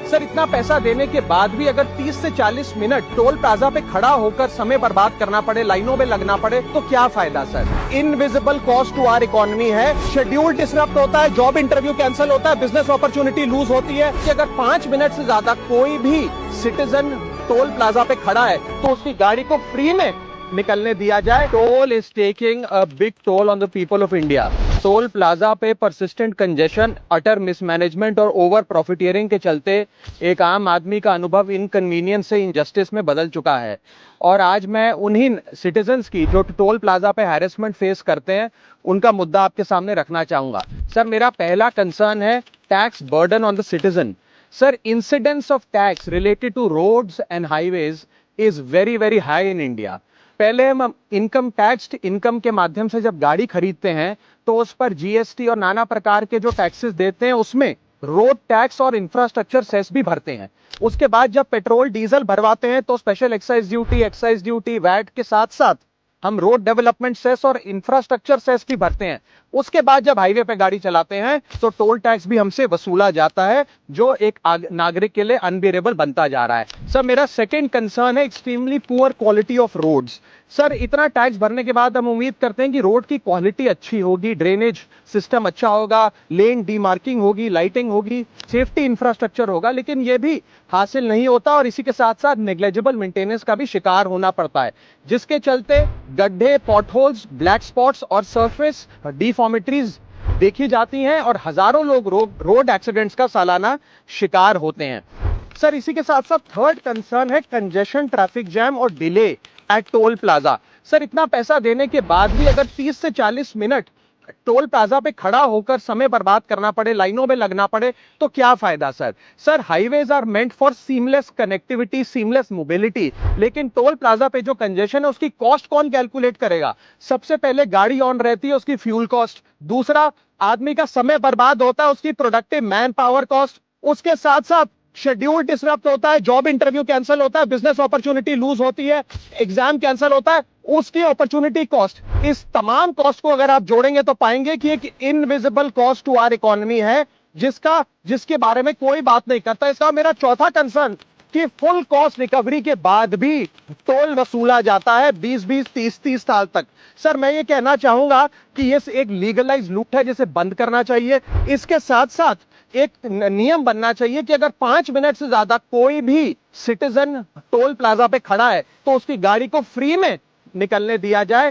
Sir इतना पैसा देने के बाद भी अगर 30 से 40 मिनट टोल प्लाजा पे खड़ा होकर समय बर्बाद करना पड़े, लाइनों में लगना पड़े, तो क्या फायदा sir. Invisible cost to our economy है। शेड्यूल डिसरप्ट होता है, जॉब इंटरव्यू कैंसिल होता है, बिजनेस अपॉर्चुनिटी लूज होती है कि अगर 5 मिनट से ज्यादा कोई भी सिटीजन टोल प्लाजा पे खड़ा है तो उसकी गाड़ी को फ्री में निकलने दिया जाए। Toll is taking a big toll on the people of India. Toll plaza पे परसिस्टेंट कंजेशन, अटर मिसमैनेजमेंट और ओवर प्रॉफिटियरिंग के चलते एक आम आदमी का अनुभव इनकन्वीनियंस से इनजस्टिस में बदल चुका है। और आज मैं उन्हीं सिटीजन्स की जो टोल प्लाजा पे हैरेसमेंट फेस करते हैं उनका मुद्दा आपके सामने रखना चाहूंगा। सर मेरा पहला कंसर्न है tax burden on the citizen. Sir incidence of tax related to roads and highways is very high in India. पहले हम इनकम टैक्स इनकम के माध्यम से जब गाड़ी खरीदते हैं तो उस पर जीएसटी और नाना प्रकार के जो टैक्सेस देते हैं उसमें रोड टैक्स और इंफ्रास्ट्रक्चर सेस भी भरते हैं। उसके बाद जब पेट्रोल डीजल भरवाते हैं तो स्पेशल एक्साइज ड्यूटी वैट के साथ साथ हम रोड डेवलपमेंट सेस और इंफ्रास्ट्रक्चर सेस भी भरते हैं। उसके बाद जब हाईवे पे गाड़ी चलाते हैं तो टोल टैक्स भी हमसे वसूला जाता है, जो एक नागरिक के लिए अनबियरेबल बनता जा रहा है। सर मेरा सेकंड कंसर्न है extremely poor quality of roads. Sir इतना टैक्स भरने के बाद हम उम्मीद करते हैं कि रोड की क्वालिटी अच्छी होगी, ड्रेनेज सिस्टम अच्छा होगा, लेन डीमार्किंग होगी, लाइटिंग होगी, सेफ्टी इंफ्रास्ट्रक्चर होगा, लेकिन ये भी हासिल नहीं होता और इसी के साथ साथ नेग्लेजिबल मेंटेनेंस का भी शिकार होना पड़ता है, जिसके चलते गड्ढे, पॉटहोल्स, ब्लैक स्पॉट्स और सरफेस डिफॉर्मिटीज देखी जाती हैं और हजारों लोग रोड एक्सीडेंट्स का सालाना शिकार होते हैं। सर इसी के साथ साथ थर्ड कंसर्न है कंजेशन, ट्रैफिक जैम और delay at toll plaza. Sir इतना पैसा देने के बाद भी अगर 30 से 40 मिनट टोल प्लाजा पे खड़ा होकर समय बर्बाद करना पड़े, लाइनों में लगना पड़े, तो क्या फायदा sir. Sir highways are meant for seamless connectivity, seamless mobility, लेकिन टोल प्लाजा पे जो कंजेशन है उसकी कॉस्ट कौन कैलकुलेट करेगा। सबसे पहले गाड़ी ऑन रहती है, उसकी फ्यूल कॉस्ट, दूसरा आदमी का समय बर्बाद होता है, उसकी प्रोडक्टिव मैन पावर कॉस्ट, उसके साथ साथ शेड्यूल डिसरप्ट होता है, जॉब इंटरव्यू कैंसिल होता है, बिजनेस अपॉर्चुनिटी लूज होती है, एग्जाम कैंसिल होता है, उसकी अपॉर्चुनिटी कॉस्ट। इस तमाम कॉस्ट को अगर आप जोड़ेंगे तो पाएंगे कि एक invisible cost to our economy है जिसके बारे में कोई बात नहीं करता। इसका मेरा चौथा कंसर्न कि फुल कॉस्ट रिकवरी के बाद भी टोल वसूला जाता है 20-20, 30-30 साल तक। सर मैं ये कहना चाहूंगा कि ये एक लीगलाइज लूट है जिसे बंद करना चाहिए। इसके साथ साथ एक नियम बनना चाहिए कि अगर 5 मिनट से ज्यादा कोई भी सिटीजन टोल प्लाजा पे खड़ा है तो उसकी गाड़ी को फ्री में निकलने दिया जाए।